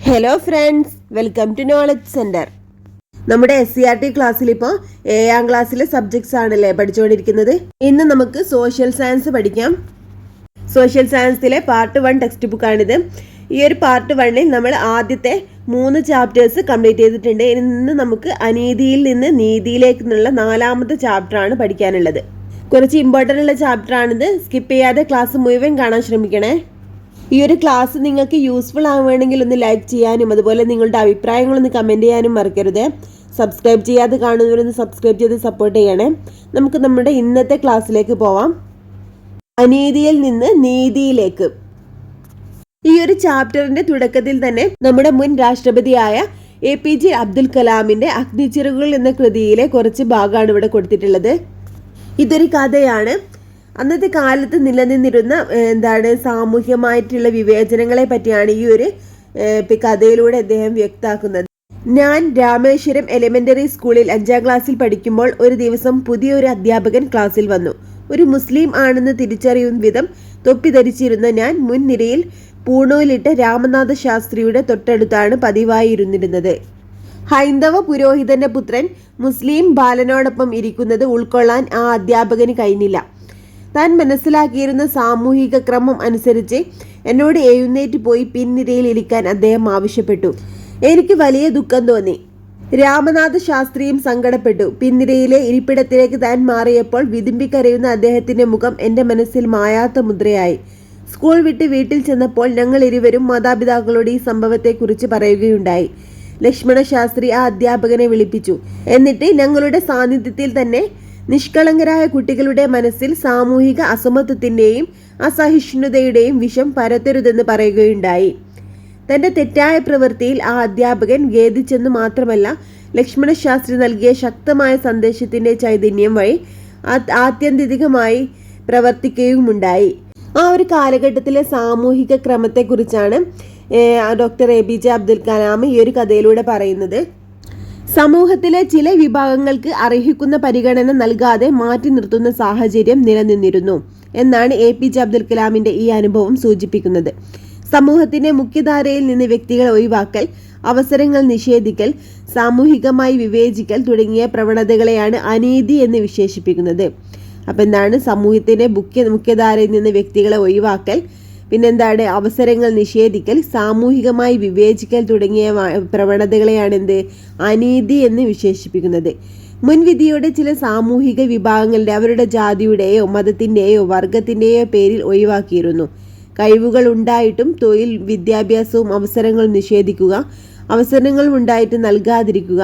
Hello friends, welcome to knowledge centre. നമ്മുടെ SCERT ക്ലാസ്സിൽ ഇപ്പോൾ 7ാം ക്ലാസ്സിലെ സബ്ജക്ട്സ് ആണല്ലേ പഠിച്ചുകൊണ്ടിരിക്കുന്നത്. ഇന്ന് നമുക്ക് സോഷ്യൽ സയൻസ് പഠിക്കാം. സോഷ്യൽ സയൻസിലെ പാർട്ട് 1 ടെക്സ്റ്റ് ബുക്കാണിത്. ഈ ഒരു പാർട്ട് 1ൽ നമ്മൾ ആദ്യത്തെ 3 ചാപ്റ്റേഴ്സ് കംപ്ലീറ്റ് ചെയ്തിട്ടുണ്ട്. ഇന്ന് നമുക്ക് അനീതിയിൽ നിന്ന് നീതിയിലേക്കുള്ള 4ാമത്തെ ചാപ്റ്ററാണ് പഠിക്കാനുള്ളത്. കുറച്ച് ഇമ്പോർട്ടൻ്റ് ഉള്ള ചാപ്റ്ററാണിത്. സ്കിപ്പ് ചെയ്യാതെ ക്ലാസ് മുഴുവൻ കാണാൻ ശ്രമിക്കണേ. ഈ ഒരു ക്ലാസ് നിങ്ങൾക്ക് യൂസ്ഫുൾ ആവുകയാണെങ്കിൽ ഒന്ന് ലൈക്ക് ചെയ്യാനും അതുപോലെ നിങ്ങളുടെ അഭിപ്രായങ്ങളൊന്ന് കമൻറ്റ് ചെയ്യാനും മറക്കരുത്. സബ്സ്ക്രൈബ് ചെയ്യാതെ കാണുന്നവരൊന്ന് സബ്സ്ക്രൈബ് ചെയ്ത് സപ്പോർട്ട് ചെയ്യണേ. നമുക്ക് നമ്മുടെ ഇന്നത്തെ ക്ലാസ്സിലേക്ക് പോവാം. അനീതിയിൽ നിന്ന് നീതിയിലേക്ക്. ഈ ഒരു ചാപ്റ്ററിന്റെ തുടക്കത്തിൽ തന്നെ നമ്മുടെ മുൻ രാഷ്ട്രപതിയായ APJ അബ്ദുൽ കലാമിന്റെ അഗ്നിച്ചിറകുകൾ എന്ന കൃതിയിലെ കുറച്ച് ഭാഗമാണ് ഇവിടെ കൊടുത്തിട്ടുള്ളത്. ഇതൊരു കഥയാണ്. അന്നത്തെ കാലത്ത് നിലനിന്നിരുന്ന സാമൂഹ്യമായിട്ടുള്ള വിവേചനങ്ങളെ പറ്റിയാണ് ഈ ഒരു കഥയിലൂടെ അദ്ദേഹം വ്യക്തമാക്കുന്നത്. ഞാൻ രാമേശ്വരം എലിമെന്ററി സ്കൂളിൽ 5ാം ക്ലാസ്സിൽ പഠിക്കുമ്പോൾ ഒരു ദിവസം പുതിയൊരു അധ്യാപകൻ ക്ലാസ്സിൽ വന്നു. ഒരു മുസ്ലിം ആണെന്ന് തിരിച്ചറിയും വിധം തൊപ്പി ധരിച്ചിരുന്ന ഞാൻ മുൻനിരയിൽ പൂണൂലിട്ട രാമനാഥ ശാസ്ത്രിയുടെ തൊട്ടടുത്താണ് പതിവായിരുന്നിരുന്നത്. ഹൈന്ദവ പുരോഹിതന്റെ പുത്രൻ മുസ്ലിം ബാലനോടൊപ്പം ഇരിക്കുന്നത് ഉൾക്കൊള്ളാൻ ആ അധ്യാപകന് കഴിഞ്ഞില്ല. താൻ മനസ്സിലാക്കിയിരുന്ന സാമൂഹിക ക്രമം അനുസരിച്ച് എന്നോട് എഴുന്നേറ്റ് പോയി പിൻനിരയിൽ ഇരിക്കാൻ അദ്ദേഹം ആവശ്യപ്പെട്ടു. എനിക്ക് വലിയ ദുഃഖം തോന്നി. രാമനാഥ ശാസ്ത്രിയും സങ്കടപ്പെട്ടു. പിൻനിരയിലെ ഇരിപ്പിടത്തിലേക്ക് താൻ മാറിയപ്പോൾ വിതുമ്പിക്കരയുന്ന അദ്ദേഹത്തിന്റെ മുഖം എൻ്റെ മനസ്സിൽ മായാത്ത മുദ്രയായി. സ്കൂൾ വിട്ട് വീട്ടിൽ ചെന്നപ്പോൾ ഞങ്ങൾ ഇരുവരും മാതാപിതാക്കളോട് ഈ സംഭവത്തെക്കുറിച്ച് പറയുകയുണ്ടായി. ലക്ഷ്മണ ശാസ്ത്രി ആ അധ്യാപകനെ വിളിപ്പിച്ചു. എന്നിട്ട് ഞങ്ങളുടെ സാന്നിധ്യത്തിൽ തന്നെ നിഷ്കളങ്കരായ കുട്ടികളുടെ മനസ്സിൽ സാമൂഹിക അസമത്വത്തിന്റെയും അസഹിഷ്ണുതയുടെയും വിഷം പരത്തരുതെന്ന് പറയുകയുണ്ടായി. തന്റെ തെറ്റായ പ്രവൃത്തിയിൽ ആ അധ്യാപകൻ ഖേദിച്ചെന്ന് മാത്രമല്ല, ലക്ഷ്മണ ശാസ്ത്രി നൽകിയ ശക്തമായ സന്ദേശത്തിന്റെ ചൈതന്യം വഴി ആത്യന്തികമായി പ്രവർത്തിക്കുകയുമുണ്ടായി. ആ ഒരു കാലഘട്ടത്തിലെ സാമൂഹിക ക്രമത്തെക്കുറിച്ചാണ് ഡോക്ടർ APJ അബ്ദുൽ കലാം ഈ ഒരു കഥയിലൂടെ പറയുന്നത്. സമൂഹത്തിലെ ചില വിഭാഗങ്ങൾക്ക് അർഹിക്കുന്ന പരിഗണന നൽകാതെ മാറ്റി നിർത്തുന്ന സാഹചര്യം നിലനിന്നിരുന്നു എന്നാണ് APJ അബ്ദുൽ കലാമിന്റെ ഈ അനുഭവം സൂചിപ്പിക്കുന്നത്. സമൂഹത്തിന്റെ മുഖ്യധാരയിൽ നിന്ന് വ്യക്തികളെ ഒഴിവാക്കൽ, അവസരങ്ങൾ നിഷേധിക്കൽ, സാമൂഹികമായി വിവേചിക്കൽ തുടങ്ങിയ പ്രവണതകളെയാണ് അനീതി എന്ന് വിശേഷിപ്പിക്കുന്നത്. അപ്പം എന്താണ് സമൂഹത്തിന്റെ മുഖ്യധാരയിൽ നിന്ന് വ്യക്തികളെ ഒഴിവാക്കൽ, പിന്നെന്താണ് അവസരങ്ങൾ നിഷേധിക്കൽ, സാമൂഹികമായി വിവേചിക്കൽ തുടങ്ങിയ പ്രവണതകളെയാണ് അനീതി എന്ന് വിശേഷിപ്പിക്കുന്നത്. മുൻവിധിയോടെ ചില സാമൂഹിക വിഭാഗങ്ങളുടെ അവരുടെ ജാതിയുടെയോ മതത്തിൻ്റെയോ വർഗത്തിൻ്റെയോ പേരിൽ ഒഴിവാക്കിയിരുന്നു. കഴിവുകൾ ഉണ്ടായിട്ടും തൊഴിൽ, വിദ്യാഭ്യാസവും അവസരങ്ങളും നിഷേധിക്കുക, അവസരങ്ങൾ ഉണ്ടായിട്ട് നൽകാതിരിക്കുക,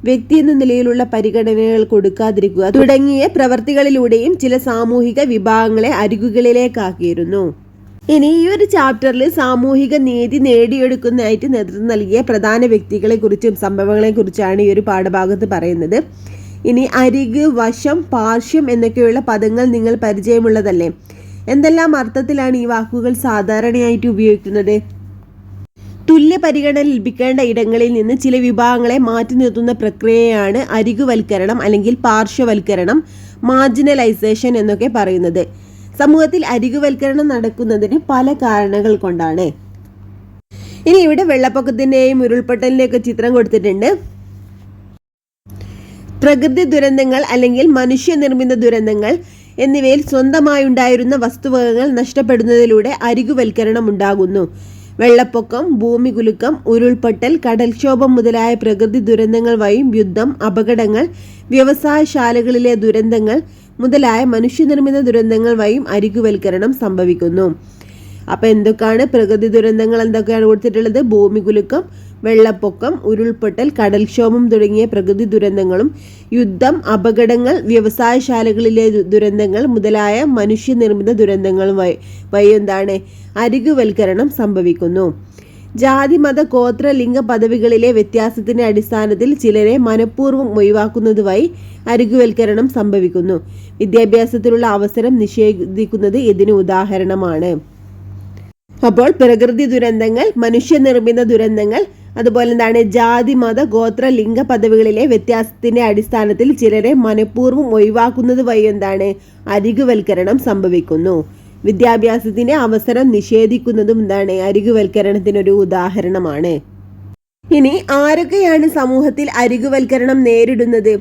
വ്യക്തി എന്ന നിലയിലുള്ള പരിഗണനകൾ കൊടുക്കാതിരിക്കുക തുടങ്ങിയ പ്രവർത്തികളിലൂടെയും ചില സാമൂഹിക വിഭാഗങ്ങളെ അരികുകളിലേക്കാക്കിയിരുന്നു. ഇനി ഈ ഒരു ചാപ്റ്ററിൽ സാമൂഹിക നീതി നേടിയെടുക്കുന്നതായിട്ട് നേതൃത്വം നൽകിയ പ്രധാന വ്യക്തികളെ കുറിച്ചും സംഭവങ്ങളെ കുറിച്ചാണ് ഈ ഒരു പാഠഭാഗത്ത് പറയുന്നത്. ഇനി അരിക്, വശം, പാർശ്യം എന്നൊക്കെയുള്ള പദങ്ങൾ നിങ്ങൾ പരിചയമുള്ളതല്ലേ? എന്തെല്ലാം അർത്ഥത്തിലാണ് ഈ വാക്കുകൾ സാധാരണയായിട്ട് ഉപയോഗിക്കുന്നത്? തുല്യ പരിഗണന ലഭിക്കേണ്ട ഇടങ്ങളിൽ നിന്ന് ചില വിഭാഗങ്ങളെ മാറ്റി നിർത്തുന്ന പ്രക്രിയയാണ് അരികുവൽക്കരണം അല്ലെങ്കിൽ പാർശ്വവൽക്കരണം, മാർജിനലൈസേഷൻ എന്നൊക്കെ പറയുന്നത്. സമൂഹത്തിൽ അരികുവൽക്കരണം നടക്കുന്നതിന് പല കാരണങ്ങൾ കൊണ്ടാണ്. ഇനി ഇവിടെ വെള്ളപ്പൊക്കത്തിന്റെയും ഉരുൾപൊട്ടലിന്റെയൊക്കെ ചിത്രം കൊടുത്തിട്ടുണ്ട്. പ്രകൃതി ദുരന്തങ്ങൾ അല്ലെങ്കിൽ മനുഷ്യനിർമ്മിത ദുരന്തങ്ങൾ എന്നിവയിൽ സ്വന്തമായുണ്ടായിരുന്ന വസ്തുവകകൾ നഷ്ടപ്പെടുന്നതിലൂടെ അരികുവൽക്കരണം ഉണ്ടാകുന്നു. വെള്ളപ്പൊക്കം, ഭൂമികുലുക്കം, ഉരുൾപൊട്ടൽ, കടൽക്ഷോഭം മുതലായ പ്രകൃതി ദുരന്തങ്ങൾ വഴിയും യുദ്ധം, അപകടങ്ങൾ, വ്യവസായശാലകളിലെ ദുരന്തങ്ങൾ മുതലായ മനുഷ്യനിർമ്മിത ദുരന്തങ്ങൾ വഴിയും അരികുവൽക്കരണം സംഭവിക്കുന്നു. അപ്പം എന്തൊക്കെയാണ് പ്രകൃതി ദുരന്തങ്ങൾ? എന്തൊക്കെയാണ് കൊടുത്തിട്ടുള്ളത്? ഭൂമികുലുക്കം, വെള്ളപ്പൊക്കം, ഉരുൾപൊട്ടൽ, കടൽക്ഷോഭം തുടങ്ങിയ പ്രകൃതി ദുരന്തങ്ങളും, യുദ്ധം, അപകടങ്ങൾ, വ്യവസായശാലകളിലെ ദുരന്തങ്ങൾ മുതലായ മനുഷ്യനിർമ്മിത ദുരന്തങ്ങൾ വഴി അരികുവൽക്കരണം സംഭവിക്കുന്നു. ജാതി, മത, ഗോത്ര, ലിംഗ പദവികളിലെ വ്യത്യാസത്തിന്റെ അടിസ്ഥാനത്തിൽ ചിലരെ മനഃപൂർവ്വം ഒഴിവാക്കുന്നത് വഴി അരികുവൽക്കരണം സംഭവിക്കുന്നു. വിദ്യാഭ്യാസത്തിലുള്ള അവസരം നിഷേധിക്കുന്നത് ഇതിന് ഉദാഹരണമാണ്. അപ്പോൾ പ്രകൃതി ദുരന്തങ്ങൾ, മനുഷ്യനിർമ്മിത ദുരന്തങ്ങൾ, അതുപോലെ ജാതി, മത, ഗോത്ര, ലിംഗ പദവികളിലെ വ്യത്യാസത്തിന്റെ അടിസ്ഥാനത്തിൽ ചിലരെ മനഃപൂർവ്വം ഒഴിവാക്കുന്നത് വഴി അരികുവൽക്കരണം സംഭവിക്കുന്നു. വിദ്യാഭ്യാസത്തിന്റെ അവസരം നിഷേധിക്കുന്നതും അരികുവൽക്കരണത്തിനൊരു ഉദാഹരണമാണ്. ഇനി ആരൊക്കെയാണ് സമൂഹത്തിൽ അരികുവൽക്കരണം നേരിടുന്നത്?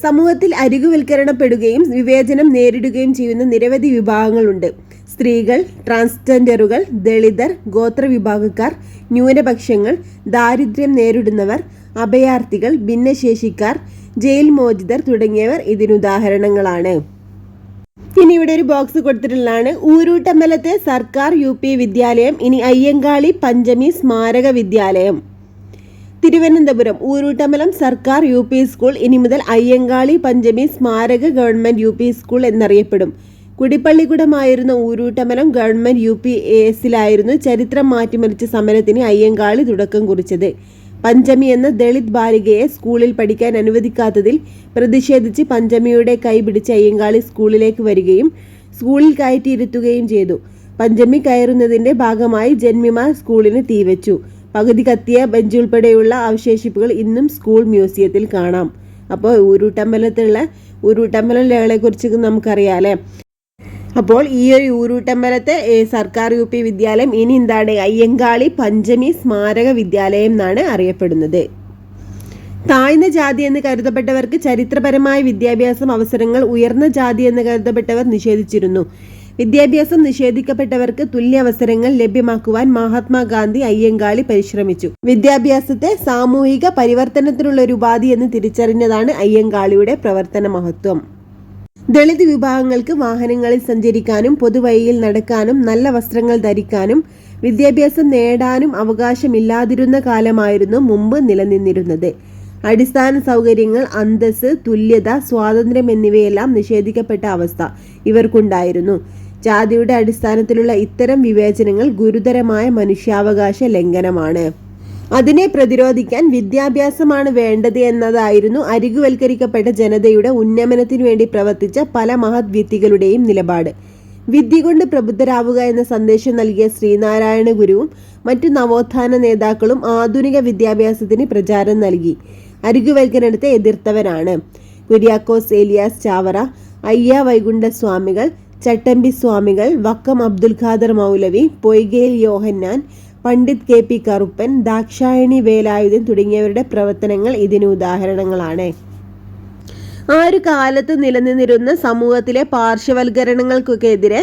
സമൂഹത്തിൽ അരികുവൽക്കരണപ്പെടുകയും വിവേചനം നേരിടുകയും ചെയ്യുന്ന നിരവധി വിഭാഗങ്ങളുണ്ട്. സ്ത്രീകൾ, ട്രാൻസ്ജെൻഡറുകൾ, ദളിതർ, ഗോത്രവിഭാഗക്കാർ, ന്യൂനപക്ഷങ്ങൾ, ദാരിദ്ര്യം നേരിടുന്നവർ, അഭയാർത്ഥികൾ, ഭിന്നശേഷിക്കാർ, ജയിൽ മോചിതർ തുടങ്ങിയവർ ഇതിനുദാഹരണങ്ങളാണ്. ഇനി ഇവിടെ ഒരു ബോക്സ് കൊടുത്തിട്ടുള്ളതാണ്. ഊരൂട്ടമ്പലത്തെ സർക്കാർ UP വിദ്യാലയം ഇനി അയ്യങ്കാളി പഞ്ചമി സ്മാരക വിദ്യാലയം. തിരുവനന്തപുരം ഊരൂട്ടമ്പലം സർക്കാർ UP സ്കൂൾ ഇനി മുതൽ അയ്യങ്കാളി പഞ്ചമി സ്മാരക ഗവൺമെന്റ് UP സ്കൂൾ എന്നറിയപ്പെടും. കുടിപ്പള്ളിക്കുടമായിരുന്ന ഊരൂട്ടമ്പലം ഗവൺമെന്റ് UPASലായിരുന്നു ചരിത്രം മാറ്റിമറിച്ച സമരത്തിന് അയ്യങ്കാളി തുടക്കം കുറിച്ചത്. പഞ്ചമി എന്ന ദളിത് ബാലികയെ സ്കൂളിൽ പഠിക്കാൻ അനുവദിക്കാത്തതിൽ പ്രതിഷേധിച്ച് പഞ്ചമിയുടെ കൈ പിടിച്ച് അയ്യങ്കാളി സ്കൂളിലേക്ക് വരികയും സ്കൂളിൽ കയറ്റിയിരുത്തുകയും ചെയ്തു. പഞ്ചമി കയറുന്നതിന്റെ ഭാഗമായി ജന്മിമാർ സ്കൂളിന് തീവച്ചു. പകുതി കത്തിയ ബെഞ്ച് ഉൾപ്പെടെയുള്ള അവശേഷിപ്പുകൾ ഇന്നും സ്കൂൾ മ്യൂസിയത്തിൽ കാണാം. അപ്പോൾ ഊരൂട്ടമ്പലം ലഹളയെ കുറിച്ച് നമുക്കറിയാം അല്ലേ. അപ്പോൾ ഈ ഒരു ഊരൂട്ടമ്പലത്തെ സർക്കാർ UP വിദ്യാലയം ഇനി എന്താണ്? അയ്യങ്കാളി പഞ്ചമി സ്മാരക വിദ്യാലയം എന്നാണ് അറിയപ്പെടുന്നത്. താഴ്ന്ന ജാതി എന്ന് കരുതപ്പെട്ടവർക്ക് ചരിത്രപരമായ വിദ്യാഭ്യാസം അവസരങ്ങൾ ഉയർന്ന ജാതി എന്ന് കരുതപ്പെട്ടവർ നിഷേധിച്ചിരുന്നു. വിദ്യാഭ്യാസം നിഷേധിക്കപ്പെട്ടവർക്ക് തുല്യാവസരങ്ങൾ ലഭ്യമാക്കുവാൻ മഹാത്മാഗാന്ധി അയ്യങ്കാളി പരിശ്രമിച്ചു. വിദ്യാഭ്യാസത്തെ സാമൂഹിക പരിവർത്തനത്തിനുള്ള ഒരു ഉപാധി എന്ന് തിരിച്ചറിഞ്ഞതാണ് അയ്യങ്കാളിയുടെ പ്രവർത്തന മഹത്വം. ദളിത് വിഭാഗങ്ങൾക്ക് വാഹനങ്ങളിൽ സഞ്ചരിക്കാനും പൊതുവഴിയിൽ നടക്കാനും നല്ല വസ്ത്രങ്ങൾ ധരിക്കാനും വിദ്യാഭ്യാസം നേടാനും അവകാശമില്ലാതിരുന്ന കാലമായിരുന്നു മുമ്പ് നിലനിന്നിരുന്നത്. അടിസ്ഥാന സൗകര്യങ്ങൾ, അന്തസ്സ്, തുല്യത, സ്വാതന്ത്ര്യം എന്നിവയെല്ലാം നിഷേധിക്കപ്പെട്ട അവസ്ഥ ഇവർക്കുണ്ടായിരുന്നു. ജാതിയുടെ അടിസ്ഥാനത്തിലുള്ള ഇത്തരം വിവേചനങ്ങൾ ഗുരുതരമായ മനുഷ്യാവകാശ ലംഘനമാണ്. അതിനെ പ്രതിരോധിക്കാൻ വിദ്യാഭ്യാസമാണ് വേണ്ടത് എന്നതായിരുന്നു അരികുവൽക്കരിക്കപ്പെട്ട ജനതയുടെ ഉന്നമനത്തിനു വേണ്ടി പ്രവർത്തിച്ച പല മഹത് വ്യക്തികളുടെയും നിലപാട്. വിദ്യ കൊണ്ട് പ്രബുദ്ധരാവുക എന്ന സന്ദേശം നൽകിയ ശ്രീനാരായണ ഗുരുവും മറ്റു നവോത്ഥാന നേതാക്കളും ആധുനിക വിദ്യാഭ്യാസത്തിന് പ്രചാരം നൽകി. അരികുവൽക്കരണത്തെ എതിർത്തവരാണ് കുര്യാക്കോസ് ഏലിയാസ് ചാവറ, അയ്യ വൈകുണ്ഠ സ്വാമികൾ, ചട്ടമ്പി സ്വാമികൾ, വക്കം അബ്ദുൽ ഖാദർ മൗലവി, പൊയ്കയിൽ യോഹന്നാൻ, പണ്ഡിറ്റ് KP കറുപ്പൻ, ദാക്ഷായണി വേലായുധൻ തുടങ്ങിയവരുടെ പ്രവർത്തനങ്ങൾ ഇതിന് ഉദാഹരണങ്ങളാണ്. ആ ഒരു കാലത്ത് നിലനിന്നിരുന്ന സമൂഹത്തിലെ പാർശ്വവൽക്കരണങ്ങൾക്കെതിരെ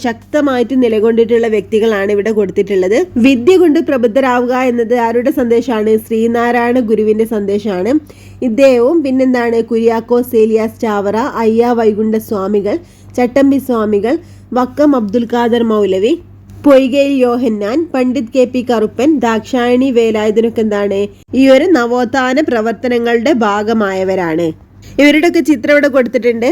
ശക്തമായിട്ട് നിലകൊണ്ടിട്ടുള്ള വ്യക്തികളാണ് ഇവിടെ കൊടുത്തിട്ടുള്ളത്. വിദ്യ കൊണ്ട് പ്രബുദ്ധരാവുക എന്നത് ആരുടെ സന്ദേശമാണ്? ശ്രീനാരായണ ഗുരുവിന്റെ സന്ദേശമാണ്. ഇദ്ദേഹവും കുര്യാക്കോസ് ഏലിയാസ് ചാവറ, അയ്യ വൈകുണ്ഠ സ്വാമികൾ, ചട്ടമ്പി സ്വാമികൾ, വക്കം അബ്ദുൽ ഖാദർ മൗലവി, പൊയ്കയിൽ യോഹന്നാൻ, പണ്ഡിറ്റ് KP കറുപ്പൻ, ദാക്ഷായണി വേലായുധനൊക്കെ ഈ ഒരു നവോത്ഥാന പ്രവർത്തനങ്ങളുടെ ഭാഗമായവരാണ്. ഇവരുടെയൊക്കെ ചിത്രം ഇവിടെ കൊടുത്തിട്ടുണ്ട്.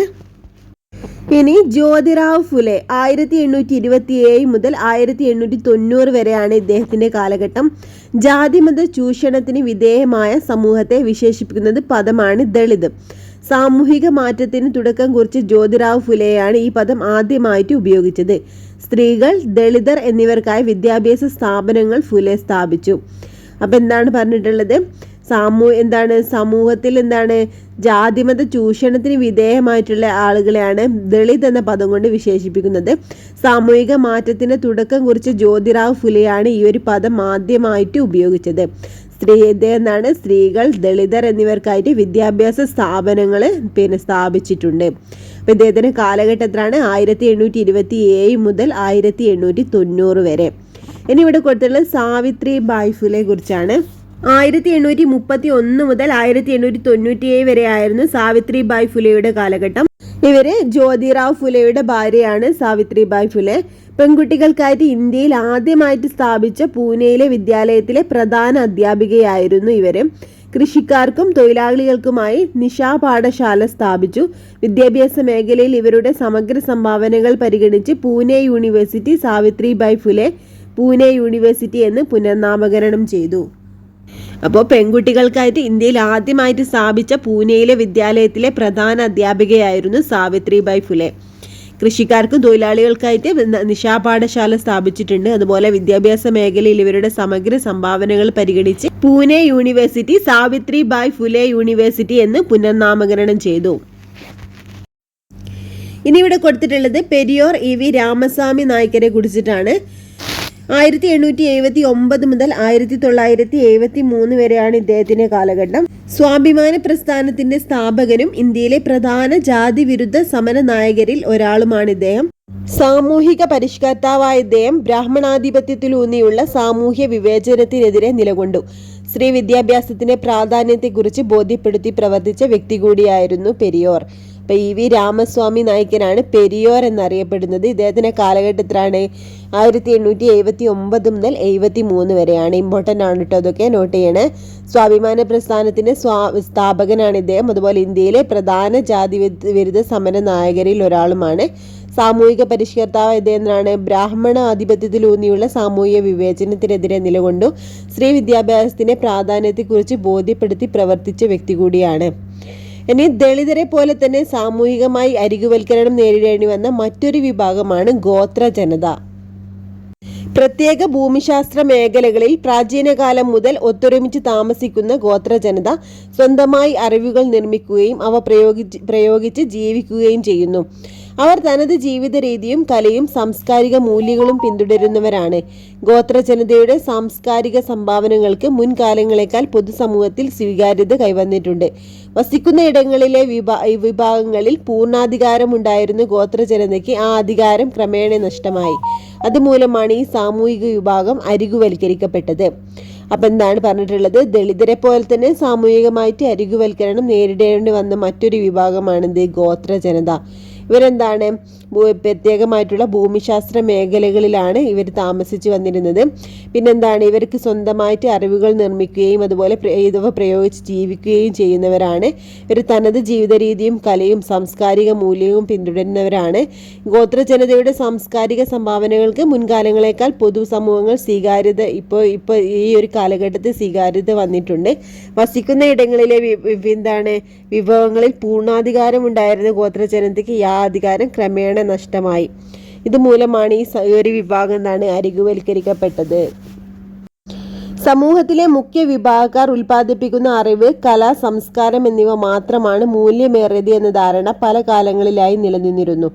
ഇനി ജ്യോതിറാവ് ഫുലെ 1827 മുതൽ 1890 വരെയാണ് ഇദ്ദേഹത്തിന്റെ കാലഘട്ടം. ജാതിമത ചൂഷണത്തിന് വിധേയമായ സമൂഹത്തെ വിശേഷിപ്പിക്കുന്നത് പദമാണ് ദളിത്. സാമൂഹിക മാറ്റത്തിന് തുടക്കം കുറിച്ച ജ്യോതിറാവ് ഫുലെയാണ് ഈ പദം ആദ്യമായിട്ട് ഉപയോഗിച്ചത്. സ്ത്രീകൾ, ദളിതർ എന്നിവർക്കായി വിദ്യാഭ്യാസ സ്ഥാപനങ്ങൾ ഫുലെ സ്ഥാപിച്ചു. അപ്പൊ എന്താണ് പറഞ്ഞിട്ടുള്ളത്? സമൂഹത്തിൽ ജാതിമത ചൂഷണത്തിന് വിധേയമായിട്ടുള്ള ആളുകളെയാണ് ദളിത് എന്ന പദം കൊണ്ട് വിശേഷിപ്പിക്കുന്നത്. സാമൂഹിക മാറ്റത്തിന് തുടക്കം കുറിച്ച ജ്യോതിറാവ് ഫുലെയാണ് ഈ ഒരു പദം ആദ്യമായിട്ട് ഉപയോഗിച്ചത്. സ്ത്രീകൾ, ദളിതർ എന്നിവർക്കായിട്ട് വിദ്യാഭ്യാസ സ്ഥാപനങ്ങൾ സ്ഥാപിച്ചിട്ടുണ്ട്. അപ്പൊ ഇദ്ദേഹത്തിന്റെ കാലഘട്ടത്തിലാണ് 1827 മുതൽ 1890 വരെ. ഇനി ഇവിടെ കൊടുത്തിട്ടുള്ളത് സാവിത്രി ബായ് ഫുലെ കുറിച്ചാണ്. 1831 മുതൽ 1897 വരെ ആയിരുന്നു സാവിത്രി ബായ് ഫുലെയുടെ കാലഘട്ടം. ഇവര് ജ്യോതിറാവ് ഫുലെയുടെ ഭാര്യയാണ് സാവിത്രി ബായ് ഫുലെ. പെൺകുട്ടികൾക്കായിട്ട് ഇന്ത്യയിൽ ആദ്യമായിട്ട് സ്ഥാപിച്ച പൂനെയിലെ വിദ്യാലയത്തിലെ പ്രധാന അധ്യാപികയായിരുന്നു ഇവര്. കൃഷിക്കാർക്കും തൊഴിലാളികൾക്കുമായി നിശാ പാഠശാല സ്ഥാപിച്ചു. വിദ്യാഭ്യാസ മേഖലയിൽ ഇവരുടെ സമഗ്ര സംഭാവനകൾ പരിഗണിച്ച് പൂനെ യൂണിവേഴ്സിറ്റി സാവിത്രി ബായ് ഫുലെ പൂനെ യൂണിവേഴ്സിറ്റി എന്ന് പുനർനാമകരണം ചെയ്തു. അപ്പോൾ പെൺകുട്ടികൾക്കായിട്ട് ഇന്ത്യയിൽ ആദ്യമായിട്ട് സ്ഥാപിച്ച പൂനെയിലെ വിദ്യാലയത്തിലെ പ്രധാന അധ്യാപികയായിരുന്നു സാവിത്രി ബായ് ഫുലെ. കൃഷിക്കാർക്കും തൊഴിലാളികൾക്കായിട്ട് നിശാപാഠശാല സ്ഥാപിച്ചിട്ടുണ്ട്. അതുപോലെ വിദ്യാഭ്യാസ മേഖലയിൽ ഇവരുടെ സമഗ്ര സംഭാവനകൾ പരിഗണിച്ച് പൂനെ യൂണിവേഴ്സിറ്റി സാവിത്രി ബായ് ഫുലെ യൂണിവേഴ്സിറ്റി എന്ന് പുനർനാമകരണം ചെയ്തു. ഇനി ഇവിടെ കൊടുത്തിട്ടുള്ളത് പെരിയോർ EV രാമസ്വാമി നായ്ക്കരെ കുറിച്ചിട്ടാണ്. 1879 മുതൽ 1973 വരെയാണ് ഇദ്ദേഹത്തിന്റെ കാലഘട്ടം. സ്വാഭിമാന പ്രസ്ഥാനത്തിന്റെ സ്ഥാപകനും ഇന്ത്യയിലെ പ്രധാന ജാതി വിരുദ്ധ സമര നായകരിൽ ഒരാളുമാണ് ഇദ്ദേഹം. സാമൂഹിക പരിഷ്കർത്താവായ ഇദ്ദേഹം ബ്രാഹ്മണാധിപത്യത്തിലൂന്നിയുള്ള സാമൂഹ്യ വിവേചനത്തിനെതിരെ നിലകൊണ്ടു. സ്ത്രീ വിദ്യാഭ്യാസത്തിന്റെ പ്രാധാന്യത്തെക്കുറിച്ച് ബോധ്യപ്പെടുത്തി പ്രവർത്തിച്ച വ്യക്തി കൂടിയായിരുന്നു പെരിയോർ. അപ്പൊ ഇ വി രാമസ്വാമി നായ്ക്കനാണ് പെരിയോർ എന്നറിയപ്പെടുന്നത്. ഇദ്ദേഹത്തിന്റെ കാലഘട്ടത്തിലാണ് 1879 മുതൽ 73 വരെയാണ്. ഇമ്പോർട്ടൻ്റ് ആണ് കേട്ടോ, അതൊക്കെ നോട്ട് ചെയ്യണേ. സ്വാഭിമാന പ്രസ്ഥാനത്തിന്റെ സ്ഥാപകനാണ് ഇദ്ദേഹം. അതുപോലെ ഇന്ത്യയിലെ പ്രധാന ജാതി വിരുദ്ധ സമര നായകരിൽ ഒരാളുമാണ്. സാമൂഹിക പരിഷ്കർത്താവ് ഇദ്ദേഹത്തിനാണ്. ബ്രാഹ്മണ ആധിപത്യത്തിലൂന്നിയുള്ള സാമൂഹിക വിവേചനത്തിനെതിരെ നിലകൊണ്ടു സ്ത്രീ വിദ്യാഭ്യാസത്തിന്റെ പ്രാധാന്യത്തെക്കുറിച്ച് ബോധ്യപ്പെടുത്തി പ്രവർത്തിച്ച വ്യക്തി കൂടിയാണ്. ഇനി ദളിതരെ പോലെ തന്നെ സാമൂഹികമായി അരികുവൽക്കരണം നേരിടേണ്ടി വന്ന മറ്റൊരു വിഭാഗമാണ് ഗോത്ര ജനത. പ്രത്യേക ഭൂമിശാസ്ത്ര മേഖലകളിൽ പ്രാചീനകാലം മുതൽ ഒത്തൊരുമിച്ച് താമസിക്കുന്ന ഗോത്ര ജനത സ്വന്തമായി അറിവുകൾ നിർമ്മിക്കുകയും അവ പ്രയോഗിച്ച് ജീവിക്കുകയും ചെയ്യുന്നു. അവർ തനത് ജീവിത രീതിയും കലയും സാംസ്കാരിക മൂല്യങ്ങളും പിന്തുടരുന്നവരാണ്. ഗോത്ര ജനതയുടെ സാംസ്കാരിക സംഭാവനകൾക്ക് മുൻകാലങ്ങളെക്കാൾ പൊതുസമൂഹത്തിൽ സ്വീകാര്യത കൈവന്നിട്ടുണ്ട്. വസിക്കുന്ന ഇടങ്ങളിലെ വിഭാഗങ്ങളിൽ പൂർണ്ണാധികാരമുണ്ടായിരുന്ന ഗോത്ര ജനതയ്ക്ക് ആ അധികാരം ക്രമേണ നഷ്ടമായി. അതുമൂലമാണ് ഈ സാമൂഹിക വിഭാഗം അരികുവൽക്കരിക്കപ്പെട്ടത്. അപ്പം എന്താണ് പറഞ്ഞിട്ടുള്ളത്? ദളിതരെ പോലെ തന്നെ സാമൂഹികമായിട്ട് അരികുവൽക്കരണം നേരിടേണ്ടി വന്ന മറ്റൊരു വിഭാഗമാണിത് ഗോത്ര ജനത. ഇവരെന്താണ്? പ്രത്യേകമായിട്ടുള്ള ഭൂമിശാസ്ത്ര മേഖലകളിലാണ് ഇവർ താമസിച്ചു വന്നിരുന്നത്. പിന്നെന്താണ്? ഇവർക്ക് സ്വന്തമായിട്ട് അറിവുകൾ നിർമ്മിക്കുകയും അതുപോലെ ഇവ പ്രയോഗിച്ച് ജീവിക്കുകയും ചെയ്യുന്നവരാണ്. ഇവർ തനത് ജീവിത രീതിയും കലയും സാംസ്കാരിക മൂല്യവും പിന്തുടരുന്നവരാണ്. ഗോത്ര ജനതയുടെ സാംസ്കാരിക സംഭാവനകൾക്ക് മുൻകാലങ്ങളെക്കാൾ പൊതുസമൂഹങ്ങൾ സ്വീകാര്യത ഇപ്പോൾ ഈ ഒരു കാലഘട്ടത്തിൽ സ്വീകാര്യത വന്നിട്ടുണ്ട്. വസിക്കുന്ന ഇടങ്ങളിലെ വിഭവങ്ങളിൽ പൂർണ്ണാധികാരം ഉണ്ടായിരുന്ന ഗോത്ര ജനതയ്ക്ക് ആ അധികാരം ക്രമേണ നഷ്ടമായി. ഇതുമൂലമാണ് ഈ ഒരു വിഭാഗം അരികുവൽക്കരിക്കപ്പെട്ടത്. സമൂഹത്തിലെ മുഖ്യ വിഭാഗക്കാർ ഉൽപ്പാദിപ്പിക്കുന്ന അറിവ്, കല, സംസ്കാരം എന്നിവ മാത്രമാണ് മൂല്യമേറിയത് എന്ന ധാരണ പല കാലങ്ങളിലായി നിലനിന്നിരുന്നു.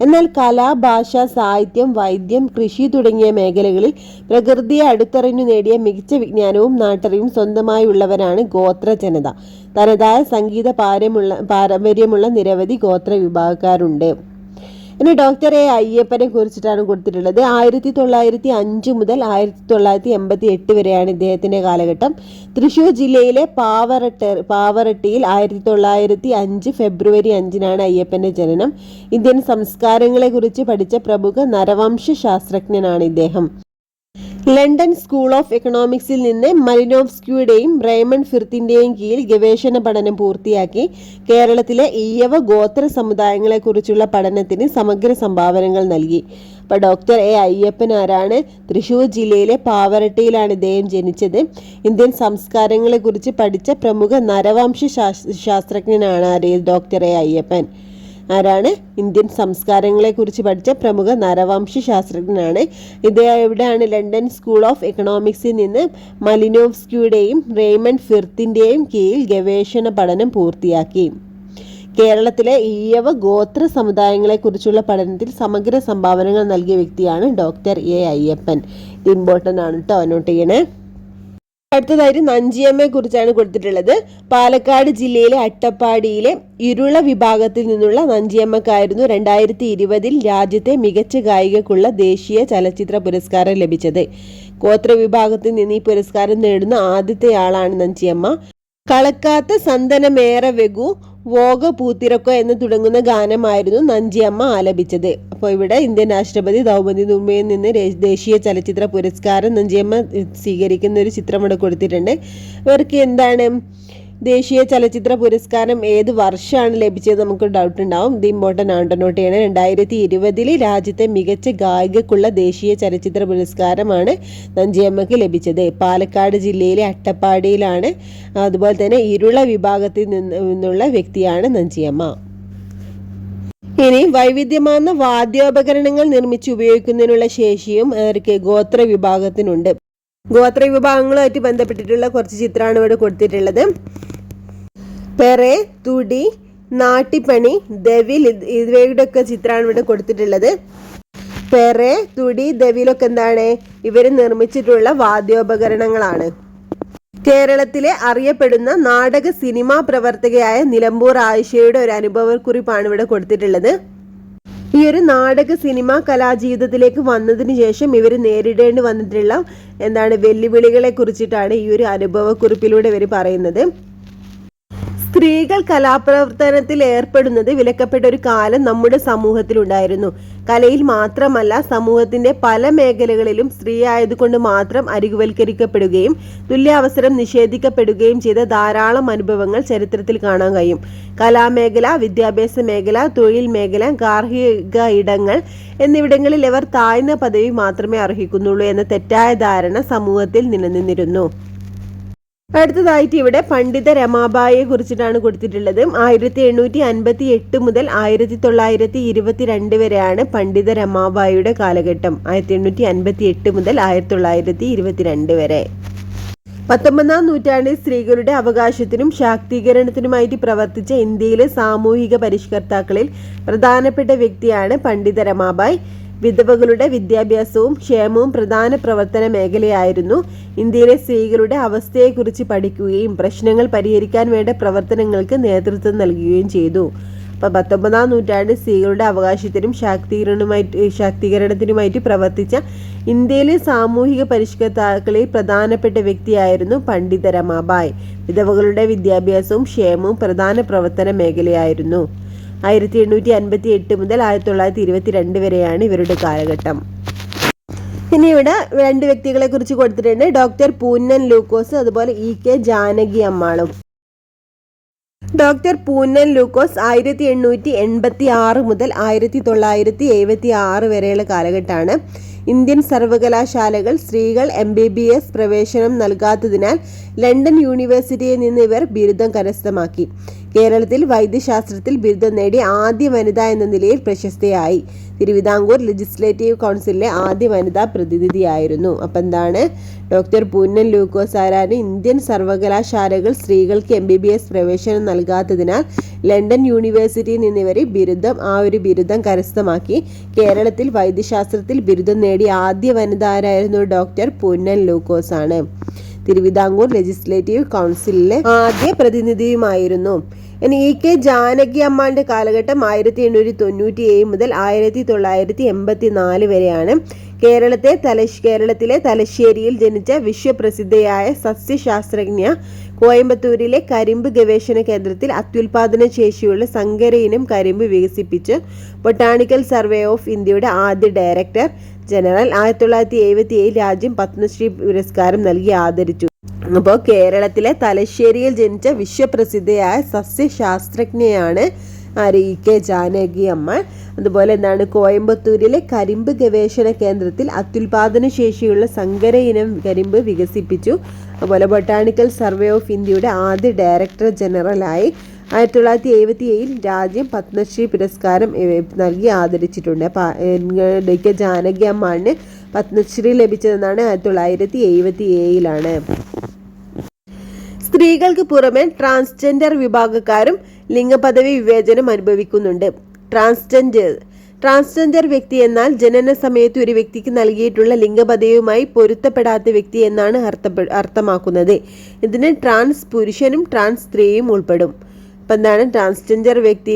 എന്നാൽ കല, ഭാഷ, സാഹിത്യം, വൈദ്യം, കൃഷി തുടങ്ങിയ മേഖലകളിൽ പ്രകൃതിയെ അടുത്തറിഞ്ഞു നേടിയ മികച്ച വിജ്ഞാനവും നാട്ടറിവും സ്വന്തമായുള്ളവരാണ് ഗോത്ര ജനത. തനതായ സംഗീത പാരമ്പര്യമുള്ള നിരവധി ഗോത്ര വിഭാഗക്കാരുണ്ട്. ഇനി ഡോക്ടർ എ അയ്യപ്പനെ കുറിച്ചിട്ടാണ് കൊടുത്തിട്ടുള്ളത്. 1905 മുതൽ 1988 വരെയാണ് ഇദ്ദേഹത്തിന്റെ കാലഘട്ടം. തൃശൂർ ജില്ലയിലെ പാവറട്ടിയിൽ 1905 ഫെബ്രുവരി 5 അയ്യപ്പന്റെ ജനനം. ഇന്ത്യൻ സംസ്കാരങ്ങളെ കുറിച്ച് പഠിച്ച പ്രമുഖ നരവംശ ശാസ്ത്രജ്ഞനാണ് ഇദ്ദേഹം. ലണ്ടൻ സ്കൂൾ ഓഫ് എക്കണോമിക്സിൽ നിന്ന് മലിനോവ്സ്കിയുടെയും റേമണ്ട് ഫിർത്തിന്റെയും കീഴിൽ ഗവേഷണ പഠനം പൂർത്തിയാക്കി. കേരളത്തിലെ ഈഴവ ഗോത്ര സമുദായങ്ങളെക്കുറിച്ചുള്ള പഠനത്തിന് സമഗ്ര സംഭാവനകൾ നൽകി. അപ്പോൾ ഡോക്ടർ എ അയ്യപ്പൻ ആരാണ്? തൃശൂർ ജില്ലയിലെ പാവറട്ടിയിലാണ് ഇദ്ദേഹം ജനിച്ചത്. ഇന്ത്യൻ സംസ്കാരങ്ങളെക്കുറിച്ച് പഠിച്ച പ്രമുഖ നരവംശ ശാസ്ത്രജ്ഞനാണ് ഡോക്ടർ എ അയ്യപ്പൻ. ആരാണ്? ഇന്ത്യൻ സംസ്കാരങ്ങളെക്കുറിച്ച് പഠിച്ച പ്രമുഖ നരവംശ ശാസ്ത്രജ്ഞനാണ്. ഇദ്ദേഹം എവിടെയാണ്? ലണ്ടൻ സ്കൂൾ ഓഫ് എക്കണോമിക്സിൽ നിന്ന് മലിനോവ്സ്കിയുടെയും റേമണ്ട് ഫിർത്തിന്റെയും കീഴിൽ ഗവേഷണ പഠനം പൂർത്തിയാക്കി. കേരളത്തിലെ ഈഴവ ഗോത്ര സമുദായങ്ങളെക്കുറിച്ചുള്ള പഠനത്തിൽ സമഗ്ര സംഭാവനകൾ നൽകിയ വ്യക്തിയാണ് ഡോക്ടർ എ അയ്യപ്പൻ. ഇത് ഇമ്പോർട്ടൻ്റ് ആണ് കേട്ടോ, നോട്ട് ചെയ്യണേ. അടുത്തതായിട്ട് നഞ്ചിയമ്മയെ കുറിച്ചാണ് കൊടുത്തിട്ടുള്ളത്. പാലക്കാട് ജില്ലയിലെ അട്ടപ്പാടിയിലെ ഇരുള വിഭാഗത്തിൽ നിന്നുള്ള നഞ്ചിയമ്മക്കായിരുന്നു 2020 രാജ്യത്തെ മികച്ച ഗായികക്കുള്ള ദേശീയ ചലച്ചിത്ര പുരസ്കാരം ലഭിച്ചത്. ഗോത്ര വിഭാഗത്തിൽ നിന്ന് ഈ പുരസ്കാരം നേടുന്ന ആദ്യത്തെയാളാണ് നഞ്ചിയമ്മ. കളക്കാത്ത സന്തനമേറെ വെഗു വോഗ പൂത്തിരക്കോ എന്ന് തുടങ്ങുന്ന ഗാനമായിരുന്നു നഞ്ചിയമ്മ ആലപിച്ചത്. അപ്പോൾ ഇവിടെ ഇന്ത്യൻ രാഷ്ട്രപതി ദ്രൗപദി മുർമുവിൽ നിന്ന് ദേശീയ ചലച്ചിത്ര പുരസ്കാരം നഞ്ചിയമ്മ സ്വീകരിക്കുന്ന ഒരു ചിത്രം ഇവിടെ കൊടുത്തിട്ടുണ്ട്. ഇവർക്ക് എന്താണ് ദേശീയ ചലച്ചിത്ര പുരസ്കാരം ഏത് വർഷമാണ് ലഭിച്ചത് നമുക്ക് ഡൗട്ട് ഉണ്ടാവും. ഇത് ഇമ്പോർട്ടൻ്റ് ആണ്, നോട്ട് ചെയ്യണേ. 2020 രാജ്യത്തെ മികച്ച ഗായികക്കുള്ള ദേശീയ ചലച്ചിത്ര പുരസ്കാരമാണ് നഞ്ചിയമ്മയ്ക്ക് ലഭിച്ചത്. പാലക്കാട് ജില്ലയിലെ അട്ടപ്പാടിയിലാണ്. അതുപോലെ തന്നെ ഇരുള വിഭാഗത്തിൽ നിന്നുള്ള വ്യക്തിയാണ് നഞ്ചിയമ്മ. ഇനി വൈവിധ്യമാർന്ന വാദ്യോപകരണങ്ങൾ നിർമ്മിച്ച് ഉപയോഗിക്കുന്നതിനുള്ള ശേഷിയും അവർക്ക് ഗോത്ര വിഭാഗത്തിനുണ്ട്. ഗോത്ര വിഭാഗങ്ങളുമായിട്ട് ബന്ധപ്പെട്ടിട്ടുള്ള കുറച്ച് ചിത്രമാണ് ഇവിടെ കൊടുത്തിട്ടുള്ളത്. പെറെ, തുടി, നാട്ടിപ്പണി, ദവിൽ ഇവയുടെ ഒക്കെ ചിത്രമാണ് ഇവിടെ കൊടുത്തിട്ടുള്ളത്. പെറെ, തുടി, ദവിലൊക്കെ എന്താണ്? ഇവർ നിർമ്മിച്ചിട്ടുള്ള വാദ്യോപകരണങ്ങളാണ്. കേരളത്തിലെ അറിയപ്പെടുന്ന നാടക സിനിമാ പ്രവർത്തകയായ നിലമ്പൂർ ആയിഷയുടെ ഒരു അനുഭവക്കുറിപ്പാണ് ഇവിടെ കൊടുത്തിട്ടുള്ളത്. ഈ ഒരു നാടക സിനിമാ കലാജീവിതത്തിലേക്ക് വന്നതിന് ശേഷം ഇവർ നേരിടേണ്ടി വന്നിട്ടുള്ള വെല്ലുവിളികളെ കുറിച്ചിട്ടാണ് ഈ ഒരു അനുഭവക്കുറിപ്പിലൂടെ ഇവർ പറയുന്നത്. സ്ത്രീകൾ കലാപ്രവർത്തനത്തിൽ ഏർപ്പെടുന്നത് വിലക്കപ്പെട്ട ഒരു കാലം നമ്മുടെ സമൂഹത്തിലുണ്ടായിരുന്നു. കലയിൽ മാത്രമല്ല, സമൂഹത്തിന്റെ പല മേഖലകളിലും സ്ത്രീ ആയതുകൊണ്ട് മാത്രം അരികുവൽക്കരിക്കപ്പെടുകയും തുല്യാവസരം നിഷേധിക്കപ്പെടുകയും ചെയ്ത ധാരാളം അനുഭവങ്ങൾ ചരിത്രത്തിൽ കാണാൻ കഴിയും. കലാമേഖല, വിദ്യാഭ്യാസ മേഖല, തൊഴിൽ മേഖല, ഗാർഹിക ഇടങ്ങൾ എന്നിവിടങ്ങളിൽ ഇവർ താഴ്ന്ന പദവി മാത്രമേ അർഹിക്കുന്നുള്ളൂ എന്ന തെറ്റായ ധാരണ സമൂഹത്തിൽ നിലനിന്നിരുന്നു. അടുത്തതായിട്ട് ഇവിടെ പണ്ഡിത രമാബായിയെ കുറിച്ചിട്ടാണ് കൊടുത്തിട്ടുള്ളത്. 1858 മുതൽ 1922 വരെയാണ് പണ്ഡിത രമാബായിയുടെ കാലഘട്ടം. 1858 മുതൽ 1922 വരെ. 19ാം നൂറ്റാണ്ടിൽ സ്ത്രീകളുടെ അവകാശത്തിനും ശാക്തീകരണത്തിനുമായിട്ട് പ്രവർത്തിച്ച ഇന്ത്യയിലെ സാമൂഹിക പരിഷ്കർത്താക്കളിൽ പ്രധാനപ്പെട്ട വ്യക്തിയാണ് പണ്ഡിത രമാബായി. വിധവകളുടെ വിദ്യാഭ്യാസവും ക്ഷേമവും പ്രധാന പ്രവർത്തന മേഖലയായിരുന്നു. ഇന്ത്യയിലെ സ്ത്രീകളുടെ അവസ്ഥയെക്കുറിച്ച് പഠിക്കുകയും പ്രശ്നങ്ങൾ പരിഹരിക്കാൻ വേണ്ട പ്രവർത്തനങ്ങൾക്ക് നേതൃത്വം നൽകുകയും ചെയ്തു. അപ്പോൾ 19ാം നൂറ്റാണ്ടിൽ സ്ത്രീകളുടെ അവകാശത്തിനും ശാക്തീകരണത്തിനുമായിട്ട് പ്രവർത്തിച്ച ഇന്ത്യയിലെ സാമൂഹിക പരിഷ്കർത്താക്കളിൽ പ്രധാനപ്പെട്ട വ്യക്തിയായിരുന്നു പണ്ഡിത രമാബായി. വിധവകളുടെ വിദ്യാഭ്യാസവും ക്ഷേമവും പ്രധാന പ്രവർത്തന മേഖലയായിരുന്നു. 1858 മുതൽ 1922 വരെയാണ് ഇവരുടെ കാലഘട്ടം. ഇനി ഇവിടെ രണ്ട് വ്യക്തികളെ കുറിച്ച് കൊടുത്തിട്ടുണ്ട്. ഡോക്ടർ പൂന്നൻ ലൂക്കോസ്, അതുപോലെ EK ജാനകി അമ്മാളും. ഡോക്ടർ പൂന്നൻ ലൂക്കോസ് 1886 മുതൽ 1976 വരെയുള്ള കാലഘട്ടമാണ്. ഇന്ത്യൻ സർവകലാശാലകൾ സ്ത്രീകൾ MBBS പ്രവേശനം നൽകാത്തതിനാൽ ലണ്ടൻ യൂണിവേഴ്സിറ്റിയിൽ നിന്ന് ഇവർ ബിരുദം കരസ്ഥമാക്കി. കേരളത്തിൽ വൈദ്യശാസ്ത്രത്തിൽ ബിരുദം നേടി ആദ്യ വനിത എന്ന നിലയിൽ പ്രശസ്തയായി. തിരുവിതാംകൂർ ലെജിസ്ലേറ്റീവ് കൗൺസിലിലെ ആദ്യ വനിതാ പ്രതിനിധിയായിരുന്നു. അപ്പം ഡോക്ടർ പൂന്നൻ ലൂക്കോസ് ആരാണ്? ഇന്ത്യൻ സർവകലാശാലകൾ സ്ത്രീകൾക്ക് MBBS പ്രവേശനം നൽകാത്തതിനാൽ ലണ്ടൻ യൂണിവേഴ്സിറ്റിയിൽ നിന്നിവർ ബിരുദം കരസ്ഥമാക്കി. കേരളത്തിൽ വൈദ്യശാസ്ത്രത്തിൽ ബിരുദം നേടിയ ആദ്യ വനിത ആരായിരുന്നു? ഡോക്ടർ പൂന്നൻ ലൂക്കോസ് ആണ്. തിരുവിതാംകൂർ ലെജിസ്ലേറ്റീവ് കൗൺസിലിലെ ആദ്യ പ്രതിനിധിയുമായിരുന്നു. ഇനി EK ജാനകി അമ്മാന്റെ കാലഘട്ടം 1897 മുതൽ 1984 വരെയാണ്. കേരളത്തിലെ തലശ്ശേരിയിൽ ജനിച്ച വിശ്വപ്രസിദ്ധയായ സസ്യശാസ്ത്രജ്ഞ കോയമ്പത്തൂരിലെ കരിമ്പ് ഗവേഷണ കേന്ദ്രത്തിൽ അത്യുൽപാദന ശേഷിയുള്ള സങ്കര ഇനം കരിമ്പ് വികസിപ്പിച്ച് ബൊട്ടാണിക്കൽ സർവേ ഓഫ് ഇന്ത്യയുടെ ആദ്യ ഡയറക്ടർ ജനറൽ 1977 രാജ്യം പത്മശ്രീ പുരസ്കാരം നൽകി ആദരിച്ചു. അപ്പോൾ കേരളത്തിലെ തലശ്ശേരിയിൽ ജനിച്ച വിശ്വപ്രസിദ്ധയായ സസ്യശാസ്ത്രജ്ഞയാണ് EK ജാനകി അമ്മ. അതുപോലെ കോയമ്പത്തൂരിലെ കരിമ്പ് ഗവേഷണ കേന്ദ്രത്തിൽ അത്യുൽപാദന ശേഷിയുള്ള സങ്കര ഇനം കരിമ്പ് വികസിപ്പിച്ചു. അതുപോലെ ബൊട്ടാണിക്കൽ സർവേ ഓഫ് ഇന്ത്യയുടെ ആദ്യ ഡയറക്ടർ ജനറലായി 1977 രാജ്യം പത്മശ്രീ പുരസ്കാരം നൽകി ആദരിച്ചിട്ടുണ്ട്. EK ജാനകി അമ്മാണ് പത്മശ്രീ ലഭിച്ചതെന്നാണ് 1977 സ്ത്രീകൾക്ക് പുറമെ ട്രാൻസ്ജെൻഡർ വിഭാഗക്കാരും ലിംഗപദവി വിവേചനം അനുഭവിക്കുന്നുണ്ട്. ട്രാൻസ്ജെൻഡർ വ്യക്തി എന്നാൽ ജനന സമയത്ത് ഒരു വ്യക്തിക്ക് നൽകിയിട്ടുള്ള ലിംഗപദവിയുമായി പൊരുത്തപ്പെടാത്ത വ്യക്തി എന്നാണ് അർത്ഥമാക്കുന്നത്. ഇതിന് ട്രാൻസ് പുരുഷനും ട്രാൻസ് സ്ത്രീയും ഉൾപ്പെടും. അപ്പം ട്രാൻസ്ജെൻഡർ വ്യക്തി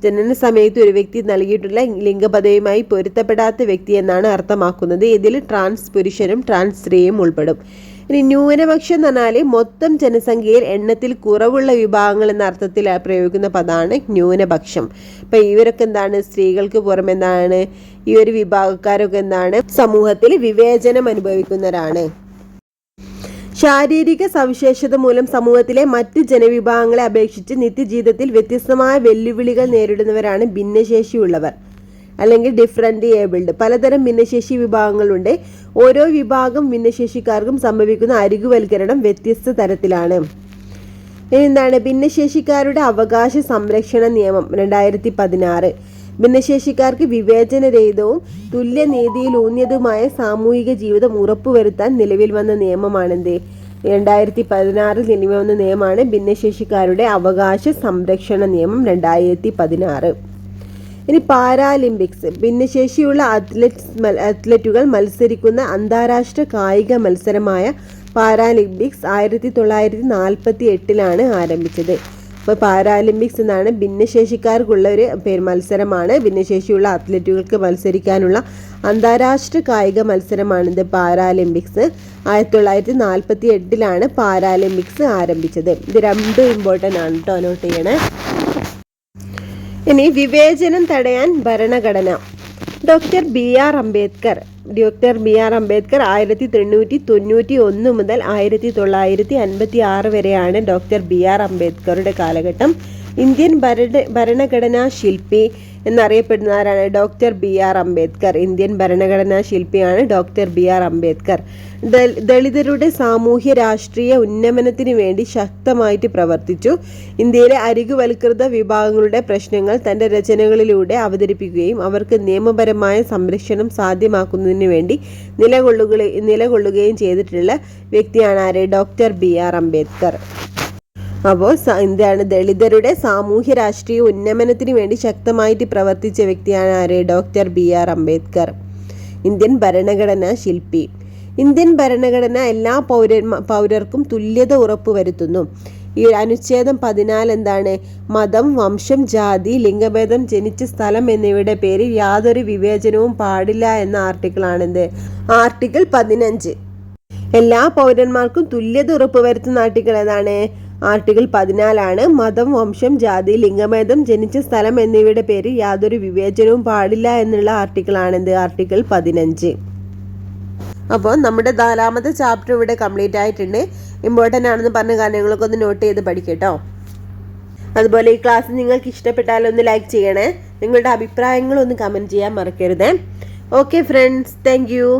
ജനന സമയത്ത് ഒരു വ്യക്തി നൽകിയിട്ടുള്ള ലിംഗപദവിയുമായി പൊരുത്തപ്പെടാത്ത വ്യക്തി എന്നാണ് അർത്ഥമാക്കുന്നത്. ഇതിൽ ട്രാൻസ് പുരുഷനും ട്രാൻസ് സ്ത്രീയും ഉൾപ്പെടും. ഇനി ന്യൂനപക്ഷം എന്ന് പറഞ്ഞാൽ മൊത്തം ജനസംഖ്യയിൽ എണ്ണത്തിൽ കുറവുള്ള വിഭാഗങ്ങൾ എന്ന അർത്ഥത്തിൽ പ്രയോഗിക്കുന്ന പദമാണ് ന്യൂനപക്ഷം. അപ്പം ഇവരൊക്കെ സ്ത്രീകൾക്ക് പുറമെ ഈ ഒരു വിഭാഗക്കാരൊക്കെ സമൂഹത്തിൽ വിവേചനം അനുഭവിക്കുന്നവരാണ്. ശാരീരിക സവിശേഷത മൂലം സമൂഹത്തിലെ മറ്റ് ജനവിഭാഗങ്ങളെ അപേക്ഷിച്ച് നിത്യജീവിതത്തിൽ വ്യത്യസ്തമായ വെല്ലുവിളികൾ നേരിടുന്നവരാണ് ഭിന്നശേഷിയുള്ളവർ അല്ലെങ്കിൽ ഡിഫറൻ്റ് ഏബിൾഡ്. പലതരം ഭിന്നശേഷി വിഭാഗങ്ങളുണ്ട്. ഓരോ വിഭാഗം ഭിന്നശേഷിക്കാർക്കും സംഭവിക്കുന്ന അരികുവൽക്കരണം വ്യത്യസ്ത തരത്തിലാണ്. ഇനി ഭിന്നശേഷിക്കാരുടെ അവകാശ സംരക്ഷണ നിയമം 2016. ഭിന്നശേഷിക്കാർക്ക് വിവേചനരഹിതവും തുല്യനീതിയിലൂന്നിയതുമായ സാമൂഹിക ജീവിതം ഉറപ്പുവരുത്താൻ നിലവിൽ വന്ന നിയമമാണെന്ത്? 2016 നിലവിൽ വന്ന നിയമമാണ് ഭിന്നശേഷിക്കാരുടെ അവകാശ സംരക്ഷണ നിയമം 2016. ഇനി പാരാലിമ്പിക്സ്, ഭിന്നശേഷിയുള്ള അത്ലറ്റുകൾ മത്സരിക്കുന്ന അന്താരാഷ്ട്ര കായിക മത്സരമായ പാരാലിമ്പിക്സ് 1948 ആരംഭിച്ചത്. അപ്പോൾ പാരാലിമ്പിക്സ് എന്നാണ് ഭിന്നശേഷിക്കാർക്കുള്ള ഒരു മത്സരമാണ്. ഭിന്നശേഷിയുള്ള അത്ലറ്റുകൾക്ക് മത്സരിക്കാനുള്ള അന്താരാഷ്ട്ര കായിക മത്സരമാണിത് പാരാലിമ്പിക്സ്. 1948 പാരാലിമ്പിക്സ് ആരംഭിച്ചത്. ഇത് രണ്ടും ഇമ്പോർട്ടൻ്റ് ആണ് കേട്ടോ, നോട്ട് ചെയ്യണേ. ഇനി വിവേചനം തടയാൻ ഭരണഘടന. ഡോക്ടർ ബി ആർ അംബേദ്കർ 1891 മുതൽ 1956 വരെയാണ് ഡോക്ടർ ബി ആർ അംബേദ്കറുടെ കാലഘട്ടം. ഇന്ത്യൻ ഭരണഘടനാ ശില്പി എന്നറിയപ്പെടുന്ന ആരാണ്? Doctor B R Ambedkar. Indian ഭരണഘടനാ ശില്പിയാണ് ഡോക്ടർ ബി ആർ അംബേദ്കർ. ദളിതരുടെ സാമൂഹ്യ രാഷ്ട്രീയ ഉന്നമനത്തിന് വേണ്ടി ശക്തമായിട്ട് പ്രവർത്തിച്ചു. ഇന്ത്യയിലെ അരികുവൽകൃത വിഭാഗങ്ങളുടെ പ്രശ്നങ്ങൾ തൻ്റെ രചനകളിലൂടെ അവതരിപ്പിക്കുകയും അവർക്ക് നിയമപരമായ സംരക്ഷണം സാധ്യമാക്കുന്നതിന് വേണ്ടി നിലകൊള്ളുകയും ചെയ്തിട്ടുള്ള വ്യക്തിയാണ് ആര്? Doctor B R Ambedkar. അപ്പോൾ എന്താണ്? ദളിതരുടെ സാമൂഹ്യ രാഷ്ട്രീയ ഉന്നമനത്തിന് വേണ്ടി ശക്തമായിട്ട് പ്രവർത്തിച്ച വ്യക്തിയാണ് ആര്? Doctor B R Ambedkar. Indian ഭരണഘടനാ ശില്പി. ഇന്ത്യൻ ഭരണഘടന എല്ലാ പൗരർക്കും തുല്യത ഉറപ്പുവരുത്തുന്നു. ഈ അനുച്ഛേദം 14 എന്താണ്? മതം, വംശം, ജാതി, ലിംഗഭേദം, ജനിച്ച സ്ഥലം എന്നിവയുടെ പേരിൽ യാതൊരു വിവേചനവും പാടില്ല എന്ന ആർട്ടിക്കിളാണെന്ത്? ആർട്ടിക്കിൾ 15. എല്ലാ പൗരന്മാർക്കും തുല്യത ഉറപ്പുവരുത്തുന്ന ആർട്ടിക്കിൾ ഏതാണ്? ആർട്ടിക്കിൾ 14. മതം, വംശം, ജാതി, ലിംഗഭേദം, ജനിച്ച സ്ഥലം എന്നിവയുടെ പേരിൽ യാതൊരു വിവേചനവും പാടില്ല എന്നുള്ള ആർട്ടിക്കിളാണെന്ത്? ആർട്ടിക്കിൾ 15. അപ്പോൾ നമ്മുടെ 4ാമത്തെ ചാപ്റ്റർ ഇവിടെ കംപ്ലീറ്റ് ആയിട്ടുണ്ട്. ഇമ്പോർട്ടൻ്റ് ആണെന്ന് പറഞ്ഞ കാര്യങ്ങളൊക്കെ ഒന്ന് നോട്ട് ചെയ്ത് പഠിക്കട്ടോ. അതുപോലെ ഈ ക്ലാസ് നിങ്ങൾക്ക് ഇഷ്ടപ്പെട്ടാലൊന്ന് ലൈക്ക് ചെയ്യണേ. നിങ്ങളുടെ അഭിപ്രായങ്ങളൊന്ന് കമൻറ്റ് ചെയ്യാൻ മറക്കരുത്. Okay friends, thank you.